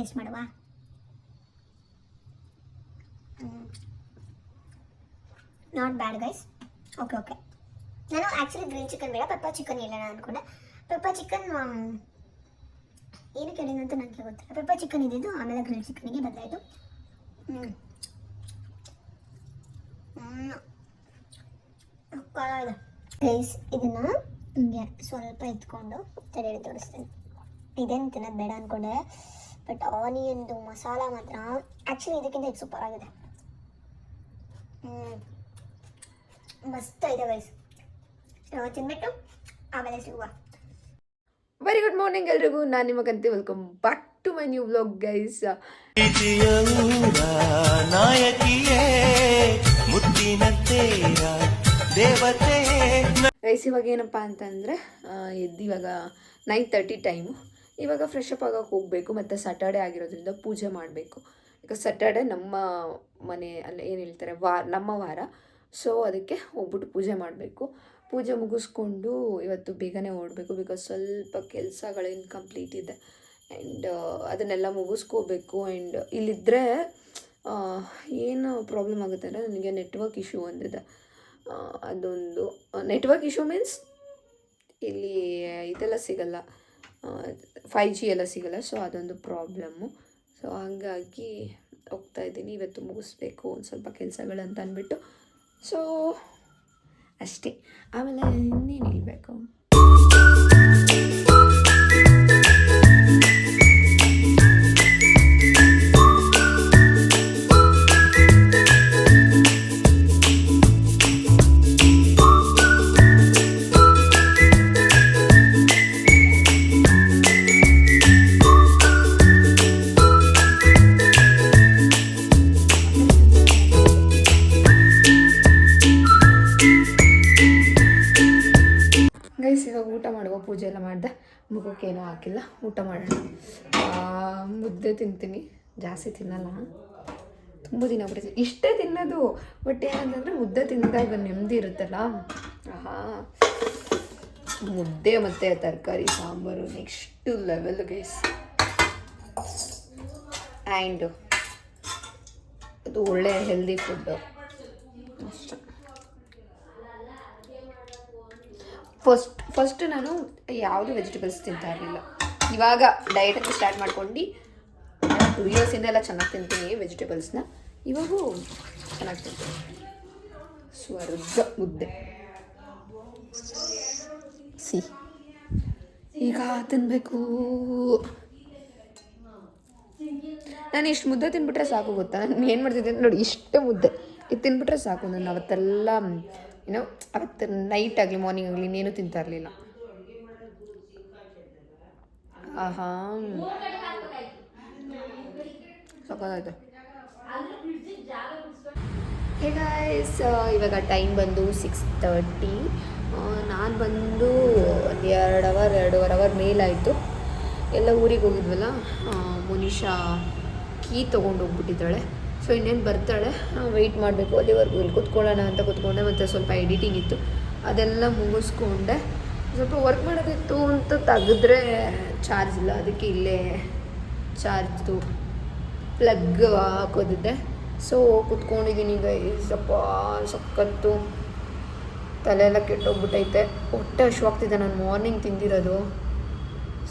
Taste ಮಾಡುವ. Not bad guys. Okay ನಾನು actually green chicken ಬೇಡ, ಪೆಪ್ಪರ್ ಚಿಕನ್ ಇಲ್ಲ ನಾನು ಅಂದ್ಕೊಂಡೆ. ಪೆಪ್ಪರ್ ಚಿಕನ್ ಏನಕ್ಕೆ ಹೇಳಿದೆ ಅಂತ ನನಗೆ ಗೊತ್ತಿಲ್ಲ. ಪೆಪ್ಪರ್ ಚಿಕನ್ ಇದ್ದಿದ್ದು ಆಮೇಲೆ ಗ್ರಿಲ್ ಚಿಕನ್ಗೆ ಬದಲಾಯಿತು. ಗೈಸ್ ಇದನ್ನು ಹಿಂಗೆ ಸ್ವಲ್ಪ ಎತ್ಕೊಂಡು ತಡೆಯಲ್ಲಿ ತೋರಿಸ್ತೇನೆ. ಇದೇನು ತಿನ್ನೋದು ಬೇಡ ಅಂದ್ಕೊಂಡೆ, ಬಟ್ ಆನಿಯನ್ದು ಮಸಾಲ ಮಾತ್ರ ಆ್ಯಕ್ಚುಲಿ ಇದಕ್ಕಿಂತ ಇದು ಸೂಪರ್ ಆಗಿದೆ. ಮಸ್ತ್ ಇದೆ ಗೈಸ್. ತಿನ್ಬಿಟ್ಟು ಆಮೇಲೆ ಸಿಗುವ. ವೆರಿ ಗುಡ್ ಮಾರ್ನಿಂಗ್ ಎಲ್ರಿಗೂ. ನಾನು ನಿಮ್ಮ ಕಂತೆ. Welcome back to my new vlog guys. Guys ಇವಾಗ ಏನಪ್ಪ ಅಂತಂದರೆ ಇವಾಗ 9:30 ಟೈಮು. ಇವಾಗ ಫ್ರೆಶ್ ಅಪ್ ಆಗೋಕೆ ಹೋಗಬೇಕು ಮತ್ತು ಸ್ಯಾಟರ್ಡೆ ಆಗಿರೋದ್ರಿಂದ ಪೂಜೆ ಮಾಡಬೇಕು. ಈಗ ಸ್ಯಾಟರ್ಡೆ ನಮ್ಮ ಮನೆ ಅಲ್ಲಿ ಏನು ಹೇಳ್ತಾರೆ ನಮ್ಮ ವಾರ. ಸೊ ಅದಕ್ಕೆ ಹೋಗ್ಬಿಟ್ಟು ಪೂಜೆ ಮಾಡಬೇಕು. ಪೂಜೆ ಮುಗಿಸ್ಕೊಂಡು ಇವತ್ತು ಬೇಗನೆ ಓಡಬೇಕು. ಬಿಕಾಸ್ ಸ್ವಲ್ಪ ಕೆಲಸಗಳೇನು ಕಂಪ್ಲೀಟ್ ಇದೆ ಆ್ಯಂಡ್ ಅದನ್ನೆಲ್ಲ ಮುಗಿಸ್ಕೋಬೇಕು. ಆ್ಯಂಡ್ ಇಲ್ಲಿದ್ದರೆ ಏನು ಪ್ರಾಬ್ಲಮ್ ಆಗುತ್ತೆ ಅಂದರೆ ನನಗೆ ನೆಟ್ವರ್ಕ್ ಇಶ್ಯೂ ಒಂದಿದೆ. ಅದೊಂದು ನೆಟ್ವರ್ಕ್ ಇಶ್ಯೂ ಮೀನ್ಸ್ ಇಲ್ಲಿ ಇದೆಲ್ಲ ಸಿಗಲ್ಲ, 5G ಎಲ್ಲ ಸಿಗಲ್ಲ. ಸೊ ಅದೊಂದು ಪ್ರಾಬ್ಲಮ್ಮು. ಸೊ ಹಾಗಾಗಿ ಹೋಗ್ತಾಯಿದ್ದೀನಿ. ಇವತ್ತು ಮುಗಿಸ್ಬೇಕು ಒಂದು ಸ್ವಲ್ಪ ಕೆಲಸಗಳಂತ ಅಂದ್ಬಿಟ್ಟು. ಸೊ ಅಷ್ಟೇ. ಆಮೇಲೆ ಇನ್ನೇನು ಹೇಳಬೇಕು, ಇವಾಗ ಊಟ ಮಾಡುವ. ಪೂಜೆ ಎಲ್ಲ ಮಾಡಿದೆ, ಮುಖಕ್ಕೇನೂ ಹಾಕಿಲ್ಲ. ಊಟ ಮಾಡೋಣ. ಮುದ್ದೆ ತಿಂತೀನಿ, ಜಾಸ್ತಿ ತಿನ್ನಲ್ಲ. ತುಂಬ ದಿನ ಬಿಡ್ತೀನಿ ಇಷ್ಟೇ ತಿನ್ನೋದು. ಬಟ್ ಏನಂತಂದರೆ ಮುದ್ದೆ ತಿಂದಾಗ ನೆಮ್ಮದಿ ಇರುತ್ತಲ್ಲ. ಮುದ್ದೆ ಮತ್ತು ತರಕಾರಿ sambar next level guys. And ಅದು ಒಳ್ಳೆ ಹೆಲ್ದಿ ಫುಡ್ಡು ಅಷ್ಟೆ. ಫಸ್ಟ್ ನಾನು ಯಾವುದು ವೆಜಿಟೇಬಲ್ಸ್ ತಿಂತಾ ಇರಲಿಲ್ಲ. ಇವಾಗ ಡಯಟನ್ನು ಸ್ಟಾರ್ಟ್ ಮಾಡ್ಕೊಂಡು 2 ಇಯರ್ಸಿಂದ ಎಲ್ಲ ಚೆನ್ನಾಗಿ ತಿಂತೀನಿ ವೆಜಿಟೇಬಲ್ಸ್ನ. ಇವಾಗೂ ಚೆನ್ನಾಗಿ ತಿಂತೀನಿ. ಸ್ವರ್ಗ ಮುದ್ದೆ ಈಗ ತಿನ್ನಬೇಕು. ನಾನು ಇಷ್ಟು ಮುದ್ದೆ ತಿನ್ಬಿಟ್ರೆ ಸಾಕು ಗೊತ್ತಾ. ನಾನು ಏನು ಮಾಡ್ತಿದ್ದೆ ನೋಡಿ, ಇಷ್ಟೇ ಮುದ್ದೆ ಇದು ತಿನ್ಬಿಟ್ರೆ ಸಾಕು. ನಾನು ಅವತ್ತೆಲ್ಲ ಅವತ್ತು ನೈಟ್ ಆಗಲಿ ಮಾರ್ನಿಂಗ್ ಆಗಲಿ ಇನ್ನೇನು ತಿಂತಾ ಇರಲಿಲ್ಲ. ಸಾಕಾಯ್ತು. ಹೇ ಗೈಸ್, ಇವಾಗ ಟೈಮ್ ಬಂದು 6:30. ನಾನು ಬಂದು 2.5 ಅವರ್ ಮೇಲಾಯಿತು. ಎಲ್ಲ ಊರಿಗೆ ಹೋಗಿದ್ವಲ್ಲ. ಮುನಿಷಾ ಕೀ ತೊಗೊಂಡು ಹೋಗ್ಬಿಟ್ಟಿದ್ದಾಳೆ. ಸೊ ಇನ್ನೇನು ಬರ್ತಾಳೆ, ವೆಯ್ಟ್ ಮಾಡಬೇಕು ಅಲ್ಲಿವರೆಗೂ. ಇಲ್ಲಿ ಕೂತ್ಕೊಳ್ಳೋಣ ಅಂತ ಕೂತ್ಕೊಂಡೆ. ಮತ್ತು ಸ್ವಲ್ಪ ಎಡಿಟಿಂಗ್ ಇತ್ತು, ಅದೆಲ್ಲ ಮುಗಿಸ್ಕೊಂಡೆ. ಸ್ವಲ್ಪ ವರ್ಕ್ ಮಾಡೋದಿತ್ತು ಅಂತ ತೆಗೆದ್ರೆ ಚಾರ್ಜ್ ಇಲ್ಲ. ಅದಕ್ಕೆ ಇಲ್ಲೇ ಚಾರ್ಜ್ದು ಪ್ಲಗ್ ಹಾಕೋದಿದ್ದೆ. ಸೊ ಕೂತ್ಕೊಂಡಿದ್ದೀನಿ ಸ್ವಲ್ಪ ಸಖತ್ತು. ತಲೆಯೆಲ್ಲ ಕೆಟ್ಟೋಗ್ಬಿಟ್ಟೈತೆ. ಹೊಟ್ಟೆ ಹಶ್ವಾಗ್ತಿದೆ. ನಾನು ಮಾರ್ನಿಂಗ್ ತಿಂದಿರೋದು.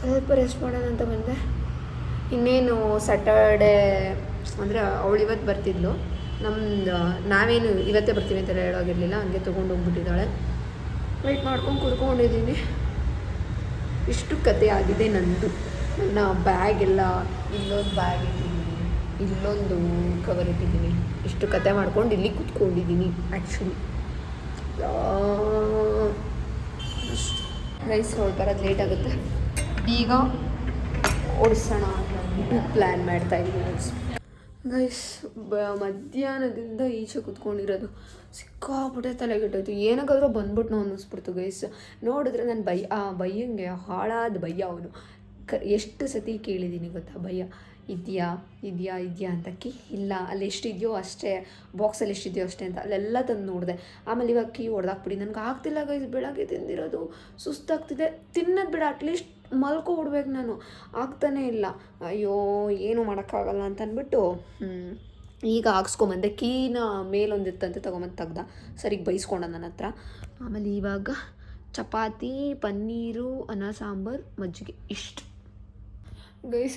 ಸ್ವಲ್ಪ ರೆಸ್ಟ್ ಮಾಡೋಣ ಅಂತ ಬಂದೆ. ಇನ್ನೇನು ಸ್ಯಾಟರ್ಡೇ ಅಂದರೆ ಅವಳು ಇವತ್ತು ಬರ್ತಿದ್ಲು. ನಾವೇನು ಇವತ್ತೇ ಬರ್ತೀವಿ ಅಂತೆಲ್ಲ ಹೇಳೋಗಿರಲಿಲ್ಲ. ಹಂಗೆ ತೊಗೊಂಡು ಹೋಗ್ಬಿಟ್ಟಿದ್ದಾಳೆ. ವೆಯ್ಟ್ ಮಾಡ್ಕೊಂಡು ಕೂತ್ಕೊಂಡಿದ್ದೀನಿ. ಇಷ್ಟು ಕತೆ ಆಗಿದೆ ನಂದು. ನನ್ನ ಬ್ಯಾಗ್ ಎಲ್ಲ ಇಲ್ಲೊಂದು ಬ್ಯಾಗ್ ಇಟ್ಟಿದ್ದೀನಿ, ಇಲ್ಲೊಂದು ಕವರ್ ಇಟ್ಟಿದ್ದೀನಿ. ಇಷ್ಟು ಕತೆ ಮಾಡ್ಕೊಂಡು ಇಲ್ಲಿ ಕೂತ್ಕೊಂಡಿದ್ದೀನಿ ಆ್ಯಕ್ಚುಲಿ. ರೈಸ್ ಬರೋದು ಲೇಟ್ ಆಗುತ್ತೆ. ಈಗ ಓಡಿಸೋಣ ಅಂತ ಪ್ಲ್ಯಾನ್ ಮಾಡ್ತಾಯಿದ್ದೀನಿ ಗೈಸ್. ಮಧ್ಯಾಹ್ನದಿಂದ ಈಚೆ ಕೂತ್ಕೊಂಡಿರೋದು ಸಿಕ್ಕಾಪಟ್ಟೆ ತಲೆಗೆಟ್ಟೋಯ್ತು. ಏನಕ್ಕಾದ್ರೂ ಬಂದ್ಬಿಟ್ಟು ನಾವು ಅನ್ನಿಸ್ಬಿಡ್ತು ಗೈಸ್. ನೋಡಿದ್ರೆ ನಾನು ಬಯ್ಯಂಗೆ ಹಾಳಾದ ಬಯ್ಯ ಅವನು. ಎಷ್ಟು ಸತಿ ಕೇಳಿದ್ದೀನಿ ಗೊತ್ತಾ, ಭಯ್ಯ ಇದೆಯಾ ಇದೆಯಾ ಇದೆಯಾ ಅಂತಕ್ಕಿ. ಇಲ್ಲ ಅಲ್ಲಿ ಎಷ್ಟಿದೆಯೋ ಅಷ್ಟೇ, ಬಾಕ್ಸಲ್ಲಿ ಎಷ್ಟಿದೆಯೋ ಅಷ್ಟೇ ಅಂತ ಅಲ್ಲೆಲ್ಲ ತಂದು ನೋಡಿದೆ. ಆಮೇಲೆ ಇವಾಗ ಕೀ ಹೊಡೆದಾಕ್ಬಿಡಿ. ನನಗೆ ಆಗ್ತಿಲ್ಲ ಗೈಸ್. ಬೆಳಗ್ಗೆ ತಿಂದಿರೋದು ಸುಸ್ತಾಗ್ತಿದೆ. ತಿನ್ನೋದು ಬಿಡ, ಅಟ್ಲೀಸ್ಟ್ ಮಲ್ಕೊಬಿಡ್ಬೇಕು ನಾನು, ಆಗ್ತಾನೇ ಇಲ್ಲ. ಅಯ್ಯೋ ಏನು ಮಾಡೋಕ್ಕಾಗಲ್ಲ ಅಂತ ಅಂದ್ಬಿಟ್ಟು ಈಗ ಹಾಕ್ಸ್ಕೊಂಬಂದೆ. ಕೀನ ಮೇಲೊಂದಿತ್ತಂತೆ ತೊಗೊಂಬಂದು ತೆಗ್ದ, ಸರಿಗೆ ಬೈಸ್ಕೊಂಡ ನನ್ನ ಹತ್ರ. ಆಮೇಲೆ ಇವಾಗ ಚಪಾತಿ, ಪನ್ನೀರು, ಅನ್ನ ಸಾಂಬಾರು, ಮಜ್ಜಿಗೆ, ಇಷ್ಟು ಗೈಸ್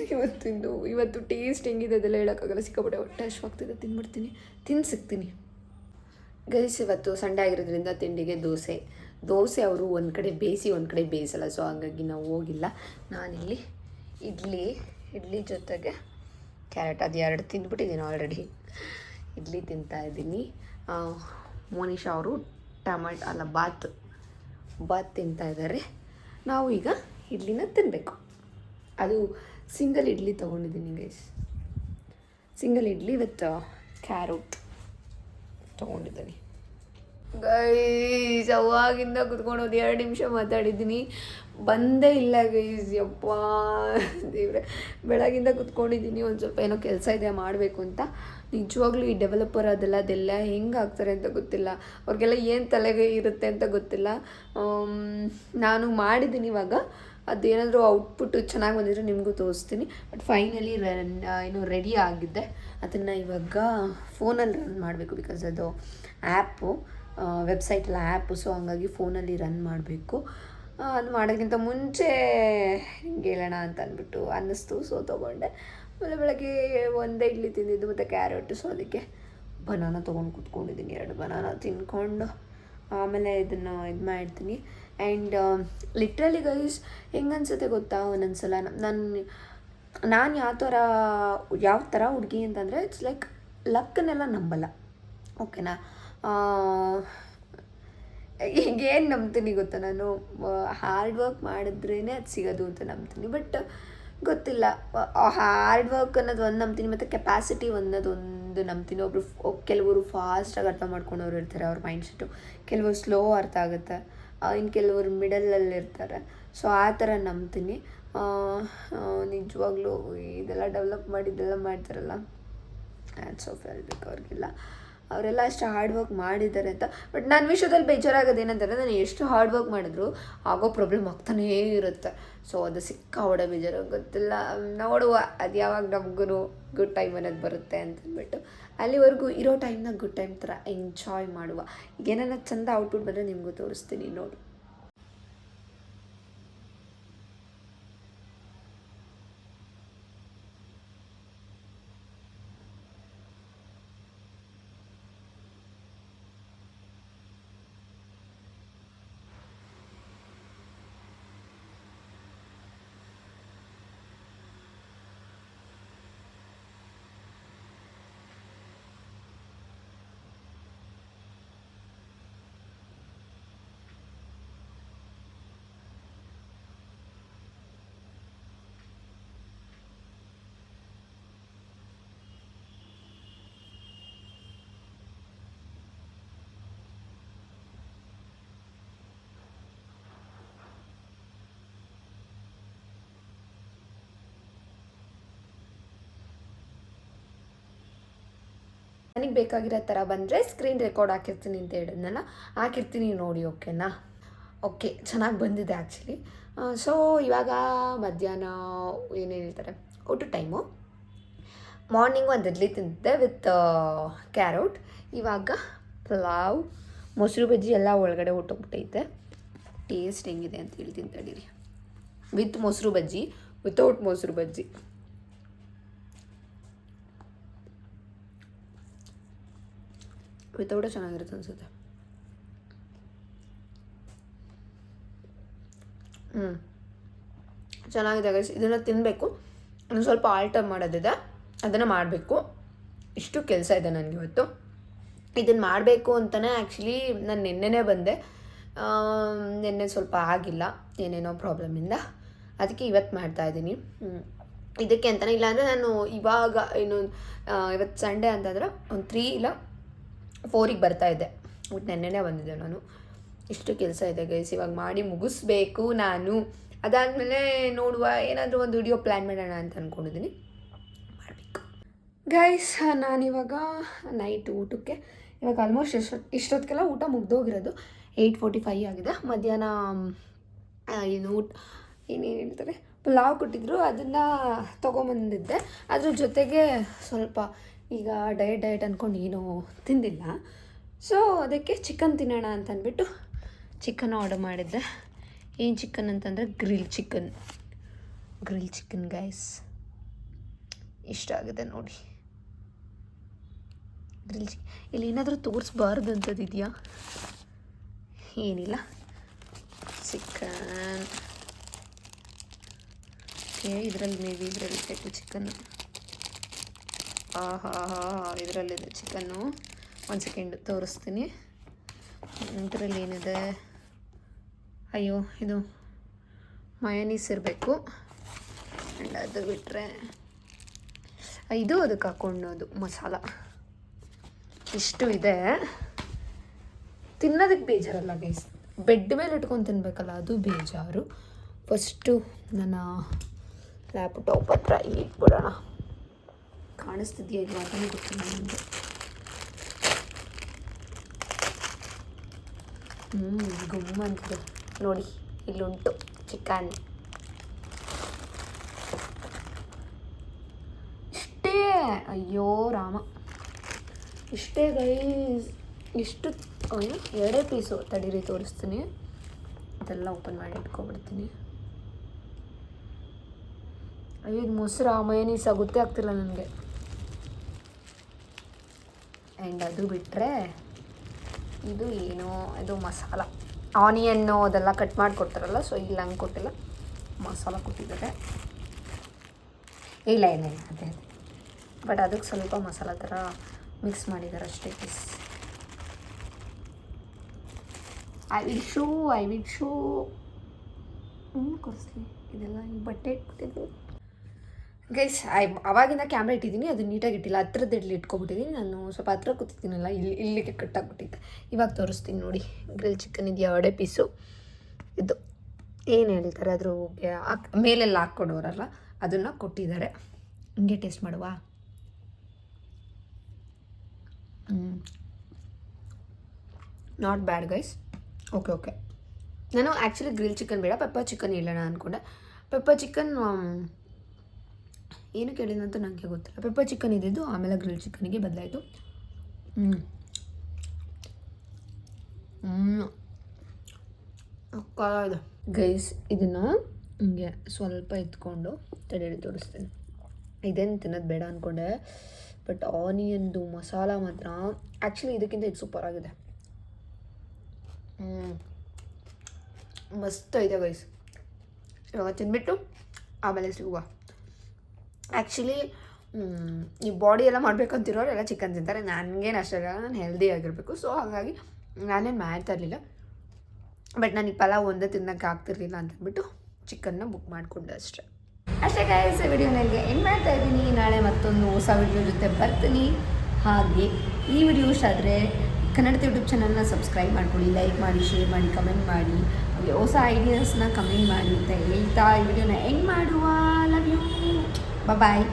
ಇವತ್ತು ಟೇಸ್ಟ್ ಹೆಂಗಿದೆ ಅದೆಲ್ಲ ಹೇಳೋಕ್ಕಾಗಲ್ಲ. ಸಿಕ್ಕಾಪಟ್ಟೆ ಹೊಟ್ಟೆ ಹಶ್ವಾಗ್ತಿದೆ, ತಿಂದು ಸಿಗ್ತೀನಿ. ಗೈಸ್ ಇವತ್ತು ಸಂಡೇ ಆಗಿರೋದ್ರಿಂದ ತಿಂಡಿಗೆ ದೋಸೆ ಅವರು ಒಂದು ಕಡೆ ಬೇಯಿಸಿ ಒಂದು ಕಡೆ ಬೇಯಿಸಲ್ಲ, ಸೊ ಹಾಗಾಗಿ ನಾವು ಹೋಗಿಲ್ಲ. ನಾನಿಲ್ಲಿ ಇಡ್ಲಿ ಜೊತೆಗೆ ಕ್ಯಾರೆಟ್ ಅದು 2 ತಿಂದ್ಬಿಟ್ಟಿದ್ದೀನಿ ಆಲ್ರೆಡಿ. ಇಡ್ಲಿ ತಿಂತಾಯಿದ್ದೀನಿ. ಮೋನಿಶಾ ಅವರು ಬಾತ್ ತಿಂತಾಯಿದ್ದಾರೆ. ನಾವು ಈಗ ಇಡ್ಲಿನ ತಿನ್ನಬೇಕು. ಅದು ಸಿಂಗಲ್ ಇಡ್ಲಿ ತೊಗೊಂಡಿದ್ದೀನಿ guys, single idli with carrot ತೊಗೊಂಡಿದ್ದೀನಿ ಗೈಸ್. ಅವಾಗಿಂದ ಕುತ್ಕೊಂಡು 2 ನಿಮಿಷ ಮಾತಾಡಿದ್ದೀನಿ, ಬಂದೇ ಇಲ್ಲ ಗೈಸ್. ಯಪ್ಪ ದೇವ್ರೆ, ಬೆಳಗಿಂದ ಕುತ್ಕೊಂಡಿದ್ದೀನಿ. ಒಂದು ಸ್ವಲ್ಪ ಏನೋ ಕೆಲಸ ಇದೆ ಮಾಡಬೇಕು ಅಂತ. ನಿಜವಾಗ್ಲೂ ಈ ಡೆವಲಪರ್ ಅದೆಲ್ಲ ಹೆಂಗೆ ಆಗ್ತಾರೆ ಅಂತ ಗೊತ್ತಿಲ್ಲ, ಅವ್ರಿಗೆಲ್ಲ ಏನು ತಲೆಗೆ ಇರುತ್ತೆ ಅಂತ ಗೊತ್ತಿಲ್ಲ. ನಾನು ಮಾಡಿದ್ದೀನಿ ಇವಾಗ, ಅದೇನಾದರೂ ಔಟ್ಪುಟ್ಟು ಚೆನ್ನಾಗಿ ಬಂದಿದ್ರೆ ನಿಮಗೂ ತೋರಿಸ್ತೀನಿ. ಬಟ್ ಫೈನಲಿ ರೆಡಿ ಆಗಿದ್ದೆ. ಅದನ್ನು ಇವಾಗ ಫೋನಲ್ಲಿ ರನ್ ಮಾಡಬೇಕು, ಬಿಕಾಸ್ ಅದು ಆ್ಯಪು, ವೆಬ್ಸೈಟೆಲ್ಲ ಆ್ಯಪು, ಸೊ ಹಂಗಾಗಿ ಫೋನಲ್ಲಿ ರನ್ ಮಾಡಬೇಕು. ಅದು ಮಾಡೋದಕ್ಕಿಂತ ಮುಂಚೆ ಹಿಂಗೆ ಹೇಳೋಣ ಅಂತ ಅಂದ್ಬಿಟ್ಟು ಅನ್ನಿಸ್ತು, ಸೊ ತೊಗೊಂಡೆ. ಆಮೇಲೆ ಬೆಳಗ್ಗೆ ಒಂದೇ ಇಡ್ಲಿ ತಿಂದಿದ್ದು ಮತ್ತು ಕ್ಯಾರೆಟು, ಸೊ ಅದಕ್ಕೆ ಬನಾನ ತೊಗೊಂಡು ಕೂತ್ಕೊಂಡಿದ್ದೀನಿ. 2 ಬನಾನ ತಿನ್ಕೊಂಡು ಆಮೇಲೆ ಇದನ್ನು ಇದು ಮಾಡ್ತೀನಿ. ಆ್ಯಂಡ್ ಲಿಟ್ರಲಿ ಗೈಸ್ ಹೆಂಗೆ ಅನ್ಸುತ್ತೆ ಗೊತ್ತಾ, ಒಂದೊಂದ್ಸಲ ನಾನು ಯಾವ ಥರ ಹುಡುಗಿ ಅಂತಂದರೆ, ಇಟ್ಸ್ ಲೈಕ್ ಲಕ್ಕನ್ನೆಲ್ಲ ನಂಬಲ್ಲ, ಓಕೆನಾ. ಈಗೇನು ನಂಬ್ತೀನಿ ಗೊತ್ತಾ, ನಾನು ಹಾರ್ಡ್ ವರ್ಕ್ ಮಾಡಿದ್ರೇ ಅದು ಸಿಗೋದು ಅಂತ ನಂಬ್ತೀನಿ. ಬಟ್ ಗೊತ್ತಿಲ್ಲ, ಹಾರ್ಡ್ ವರ್ಕ್ ಅನ್ನೋದು ಒಂದು ನಂಬ್ತೀನಿ, ಮತ್ತು ಕೆಪಾಸಿಟಿ ಅನ್ನೋದೊಂದು ನಂಬ್ತೀನಿ. ಕೆಲವರು ಫಾಸ್ಟಾಗಿ ಅರ್ಥ ಮಾಡ್ಕೊಂಡವ್ರು ಇರ್ತಾರೆ, ಅವ್ರ ಮೈಂಡ್ಸೆಟ್ಟು. ಕೆಲವರು ಸ್ಲೋ ಅರ್ಥ ಆಗುತ್ತೆ, ಇನ್ನು ಕೆಲವರು ಮಿಡಲಲ್ಲಿ ಇರ್ತಾರೆ. ಸೊ ಆ ಥರ ನಂಬ್ತೀನಿ. ನಿಜವಾಗ್ಲೂ ಇದೆಲ್ಲ ಡೆವಲಪ್ ಇದೆಲ್ಲ ಮಾಡ್ತಾರಲ್ಲ, ಆ್ಯಡ್ಸ್ ಆಫ್ ಹೇಳ್ಬೇಕು ಅವ್ರಿಗೆಲ್ಲ. ಅವರೆಲ್ಲ ಅಷ್ಟು ಹಾರ್ಡ್ ವರ್ಕ್ ಮಾಡಿದ್ದಾರೆ ಅಂತ. ಬಟ್ ನನ್ನ ವಿಷಯದಲ್ಲಿ ಬೇಜಾರಾಗೋದು ಏನಂತಾರೆ, ನಾನು ಎಷ್ಟು ಹಾರ್ಡ್ ವರ್ಕ್ ಮಾಡಿದ್ರು ಆಗೋ ಪ್ರಾಬ್ಲಮ್ ಆಗ್ತಾನೇ ಇರುತ್ತೆ. ಸೊ ಅದು ಸಿಕ್ಕಾಪಟ್ಟೆ ಬೇಜಾರು. ಗೊತ್ತಿಲ್ಲ, ನೋಡುವ ಅದು ಯಾವಾಗ ನಮಗೂ ಗುಡ್ ಟೈಮ್ ಅನ್ನೋದು ಬರುತ್ತೆ ಅಂತಂದ್ಬಿಟ್ಟು. ಅಲ್ಲಿವರೆಗೂ ಇರೋ ಟೈಮ್ನ ಗುಡ್ ಟೈಮ್ ಥರ ಎಂಜಾಯ್ ಮಾಡುವ. ಈಗ ಏನಾರ ಚೆಂದ ಔಟ್ಪುಟ್ ಬಂದರೆ ನಿಮಗೂ ತೋರಿಸ್ತೀನಿ ನೋಡಿ. ನನಗೆ ಬೇಕಾಗಿರೋ ಥರ ಬಂದರೆ ಸ್ಕ್ರೀನ್ ರೆಕಾರ್ಡ್ ಹಾಕಿರ್ತೀನಿ ಅಂತ ಹೇಳಿದ್ನಲ್ಲ, ಹಾಕಿರ್ತೀನಿ ನೋಡಿ, ಓಕೆನಾ. ಓಕೆ, ಚೆನ್ನಾಗಿ ಬಂದಿದೆ ಆ್ಯಕ್ಚುಲಿ. ಸೊ ಇವಾಗ ಮಧ್ಯಾಹ್ನ ಏನೇನು ಹೇಳ್ತಾರೆ, ಊಟ ಟೈಮು. ಮಾರ್ನಿಂಗ್ ಒಂದು ಇಡ್ಲಿ ತಿಂದಿದ್ದೆ ವಿತ್ ಕ್ಯಾರೆಟ್. ಇವಾಗ ಪಲಾವ್, ಮೊಸರು ಬಜ್ಜಿ ಎಲ್ಲ ಒಳಗಡೆ ಹೊಟ್ಟೋಗ್ಬಿಟ್ಟೈತೆ. ಟೇಸ್ಟ್ ಹೆಂಗಿದೆ ಅಂತ ಹೇಳ್ತೀನಿ ತಡೀರಿ. ವಿತ್ ಮೊಸರು ಬಜ್ಜಿ, ವಿತೌಟ್ ಮೊಸರು ಬಜ್ಜಿ. ವಿತೌಟೇ ಚೆನ್ನಾಗಿರುತ್ತೆ ಅನಿಸುತ್ತೆ. ಚೆನ್ನಾಗಿದೆ ಗೈಸ್. ಇದನ್ನು ತಿನ್ನಬೇಕು. ಇನ್ನು ಸ್ವಲ್ಪ ಆಲ್ಟರ್ ಮಾಡೋದಿದೆ, ಅದನ್ನು ಮಾಡಬೇಕು. ಇಷ್ಟು ಕೆಲಸ ಇದೆ ನನಗೆ ಇವತ್ತು. ಇದನ್ನು ಮಾಡಬೇಕು ಅಂತಲೇ ಆ್ಯಕ್ಚುಲಿ ನಾನು ನಿನ್ನೆನೇ ಬಂದೆ. ನಿನ್ನೆ ಸ್ವಲ್ಪ ಆಗಿಲ್ಲ, ಏನೇನೋ ಪ್ರಾಬ್ಲಮಿಂದ, ಅದಕ್ಕೆ ಇವತ್ತು ಮಾಡ್ತಾಯಿದ್ದೀನಿ. ಇದಕ್ಕೆ ಅಂತಲೇ, ಇಲ್ಲಾಂದರೆ ನಾನು ಇವಾಗ ಇವತ್ತು ಸಂಡೇ ಅಂತಂದರೆ ಒಂದು 3 ಇಲ್ಲ 4ಗೆ ಬರ್ತಾಯಿದ್ದೆ. ಬಟ್ ನೆನ್ನೆನೇ ಬಂದಿದ್ದೆ ನಾನು. ಇಷ್ಟು ಕೆಲಸ ಇದೆ ಗೈಸ್, ಇವಾಗ ಮಾಡಿ ಮುಗಿಸ್ಬೇಕು ನಾನು. ಅದಾದಮೇಲೆ ನೋಡುವ, ಏನಾದರೂ ಒಂದು ವಿಡಿಯೋ ಪ್ಲ್ಯಾನ್ ಮಾಡೋಣ ಅಂತ ಅಂದ್ಕೊಂಡಿದ್ದೀನಿ, ಮಾಡಬೇಕು ಗೈಸ್. ನಾನಿವಾಗ ನೈಟ್ ಊಟಕ್ಕೆ ಇವಾಗ ಆಲ್ಮೋಸ್ಟ್ ಇಷ್ಟೊತ್ತಿಗೆಲ್ಲ ಊಟ ಮುಗ್ದೋಗಿರೋದು. 8:45 ಆಗಿದೆ. ಮಧ್ಯಾಹ್ನ ಏನೇನು ಹೇಳ್ತಾರೆ ಪಲಾವ್ ಕೊಟ್ಟಿದ್ರು, ಅದನ್ನು ತೊಗೊಂಬಂದಿದ್ದೆ. ಅದ್ರ ಜೊತೆಗೆ ಸ್ವಲ್ಪ ಈಗ ಡಯಟ್ ಅಂದ್ಕೊಂಡು ಏನೂ ತಿಂದಿಲ್ಲ. ಸೊ ಅದಕ್ಕೆ ಚಿಕನ್ ತಿನ್ನೋಣ ಅಂತ ಅಂದ್ಬಿಟ್ಟು ಚಿಕನ್ ಆರ್ಡರ್ ಮಾಡಿದ್ದೆ. ಏನು ಚಿಕನ್ ಅಂತಂದರೆ ಗ್ರಿಲ್ ಚಿಕನ್ ಗೈಸ್. ಇಷ್ಟ ಆಗಿದೆ ನೋಡಿ ಗ್ರಿಲ್ ಇಲ್ಲಿ ಏನಾದರೂ ತೋರಿಸ್ಬಾರ್ದು ಅಂಥದ್ದು ಇದೆಯಾ? ಏನಿಲ್ಲ. ಚಿಕನ್ ಓಕೆ, ಇದರಲ್ಲಿ ಕೆಟ್ಟು ಚಿಕನ್ನು. ಇದರಲ್ಲಿದೆ ಚಿಕನ್ನು. ಒಂದು ಸೆಕೆಂಡ್ ತೋರಿಸ್ತೀನಿ. ಇದರಲ್ಲಿ ಏನಿದೆ? ಅಯ್ಯೋ, ಇದು ಮಯೋನೀಸ್ ಇರಬೇಕು. ಆ್ಯಂಡ್ ಅದು ಬಿಟ್ಟರೆ ಇದು ಅದಕ್ಕೆ ಹಾಕೊಂಡೋದು ಮಸಾಲ. ಇಷ್ಟು ಇದೆ. ತಿನ್ನೋದಕ್ಕೆ ಬೇಜಾರಲ್ಲ ಗೈಸ್, ಬೆಡ್ ಮೇಲೆ ಇಟ್ಕೊಂಡು ತಿನ್ಬೇಕಲ್ಲ, ಅದು ಬೇಜಾರು. ಫಸ್ಟು ನನ್ನ ಲ್ಯಾಪ್ಟಾಪ್ ಹತ್ರ ಇಟ್ಬಿಡೋಣ. ಕಾಣಿಸ್ತಿದೆಯಾ ಇಲ್ಲ ಅದನ್ನು ಗೊತ್ತಿಲ್ಲ ನನಗೆ. ಗುಮ್ಮ ಅಂತಿದೆ ನೋಡಿ, ಇಲ್ಲುಂಟು ಚಿಕನ್. ಇಷ್ಟೇ, ಅಯ್ಯೋ ರಾಮ, ಇಷ್ಟೇ ಗೈಸ್. ಇಷ್ಟು ಎರಡೇ ಪೀಸು. ತಡೀರಿ ತೋರಿಸ್ತೀನಿ. ಇದೆಲ್ಲ ಓಪನ್ ಮಾಡಿ ಇಟ್ಕೊಬಿಡ್ತೀನಿ. ಅಯ್ಯೋ, ಇದು ಮೊಸರು ಮಯೋನೀಸ್ ಗೊತ್ತೇ ಆಗ್ತಿಲ್ಲ ನನಗೆ. ಆ್ಯಂಡ್ ಅದು ಬಿಟ್ಟರೆ ಇದು ಏನೋ ಇದು ಮಸಾಲ, ಆನಿಯನ್ನು ಅದೆಲ್ಲ ಕಟ್ ಮಾಡಿ ಕೊಡ್ತಾರಲ್ಲ, ಸೊ ಇಲ್ಲಿ ಹಂಗೆ ಕೊಟ್ಟಿಲ್ಲ, ಮಸಾಲ ಕೊಟ್ಟಿದ್ದಾರೆ. ಇಲ್ಲ ಅದೇ ಬಟ್ ಅದಕ್ಕೆ ಸ್ವಲ್ಪ ಮಸಾಲ ಥರ ಮಿಕ್ಸ್ ಮಾಡಿದ್ದಾರೆ ಅಷ್ಟೇ ಪೀಸ್. ಐ ವಿಲ್ ಶೋ ಕೊಡಿಸ್ಲಿ. ಇದೆಲ್ಲ ಈ ಬಟ್ಟೆ ಇಟ್ಬಿಟ್ಟಿದ್ದು ಗೈಸ್. ಅವಾಗಿಂದ ಕ್ಯಾಮ್ರಾ ಇಟ್ಟಿದ್ದೀನಿ, ಅದು ನೀಟಾಗಿ ಇಟ್ಟಿಲ್ಲ. ಹತ್ರದ್ದು ಇಟ್ಕೊಬಿಟ್ಟಿದ್ದೀನಿ ನಾನು. ಸ್ವಲ್ಪ ಹತ್ರ ಕೂತಿದ್ದೀನಲ್ಲ, ಇಲ್ಲಿಗೆ ಕಟ್ಟಾಗ್ಬಿಟ್ಟಿದ್ದೆ. ಇವಾಗ ತೋರಿಸ್ತೀನಿ ನೋಡಿ. ಗ್ರಿಲ್ ಚಿಕನ್ ಇದೆಯಾ, ಎರಡೇ ಪೀಸು. ಇದು ಏನು ಹೇಳ್ತಾರೆ ಅದ್ರ ಮೇಲೆಲ್ಲ ಹಾಕ್ಕೊಡೋರಲ್ಲ, ಅದನ್ನು ಕೊಟ್ಟಿದ್ದಾರೆ. ಹಿಂಗೆ ಟೇಸ್ಟ್ ಮಾಡುವ. Not bad guys. ಓಕೆ. ನಾನು ಆ್ಯಕ್ಚುಲಿ ಗ್ರಿಲ್ ಚಿಕನ್ ಬೇಡ, ಪೆಪ್ಪರ್ ಚಿಕನ್ ಹೇಳೋಣ ಅಂದ್ಕೊಂಡೆ. ಪೆಪ್ಪರ್ ಚಿಕನ್ ಏನು ಕೇಳಿದಂತ ನನಗೆ ಗೊತ್ತಿಲ್ಲ. ಪೆಪ್ಪರ್ ಚಿಕನ್ ಇದ್ದಿದ್ದು ಆಮೇಲೆ ಗ್ರಿಲ್ ಚಿಕನ್ನಿಗೆ ಬದಲಾಯಿತು. ಇದೆ ಗೈಸ್. ಇದನ್ನು ಹಿಂಗೆ ಸ್ವಲ್ಪ ಎತ್ಕೊಂಡು ತಡೆಯಲ್ಲಿ ತೋರಿಸ್ತೀನಿ. ಇದೇನು ತಿನ್ನೋದು ಬೇಡ ಅಂದ್ಕೊಂಡೆ, ಬಟ್ ಆನಿಯನ್ದು ಮಸಾಲ ಮಾತ್ರ ಆ್ಯಕ್ಚುಲಿ ಇದಕ್ಕಿಂತ ಇದು ಸೂಪರ್ ಆಗಿದೆ. ಮಸ್ತ್ ಇದೆ ಗೈಸ್. ಇವಾಗ ತಿಂದ್ಬಿಟ್ಟು ಆಮೇಲೆ ಸಿಗುವ. ಆ್ಯಕ್ಚುಲಿ ಈ ಬಾಡಿ ಎಲ್ಲ ಮಾಡಬೇಕಂತಿರೋರು ಎಲ್ಲ ಚಿಕನ್ ತಿಂತಾರೆ. ನನಗೇನು ಅಷ್ಟಲ್ಲ, ನಾನು ಹೆಲ್ದಿ ಆಗಿರಬೇಕು. ಸೊ ಹಾಗಾಗಿ ನಾನೇನು ಮಾಡ್ತಾ ಇರಲಿಲ್ಲ. ಬಟ್ ನನಗೆ ಪಲಾವ್ ಒಂದೇ ತಿನ್ನೋಕ್ಕೆ ಆಗ್ತಿರ್ಲಿಲ್ಲ ಅಂತಂದ್ಬಿಟ್ಟು ಚಿಕನ್ನ ಬುಕ್ ಮಾಡಿಕೊಂಡೆ ಅಷ್ಟೇ ಗೈಸ್. ವಿಡಿಯೋನ ಇಲ್ಲಿಗೆ ಎಂಡ್ ಮಾಡ್ತಾ ಇದ್ದೀನಿ. ನಾಳೆ ಮತ್ತೊಂದು ಹೊಸ ವಿಡಿಯೋ ಜೊತೆ ಬರ್ತೀನಿ. ಹಾಗೆ ಈ ವಿಡಿಯೋ ಇಷ್ಟ ಆದರೆ ಕನ್ನಡ ಯೂಟ್ಯೂಬ್ ಚಾನಲ್ನ ಸಬ್ಸ್ಕ್ರೈಬ್ ಮಾಡ್ಕೊಳ್ಳಿ, ಲೈಕ್ ಮಾಡಿ, ಶೇರ್ ಮಾಡಿ, ಕಮೆಂಟ್ ಮಾಡಿ, ಹಾಗೆ ಹೊಸ ಐಡಿಯಾಸ್ನ ಕಮೆಂಟ್ ಮಾಡಿ ಅಂತ ಹೇಳ್ತಾ ಈ ವಿಡಿಯೋನ ಎಂಡ್ ಮಾಡುವ. Love you, bye.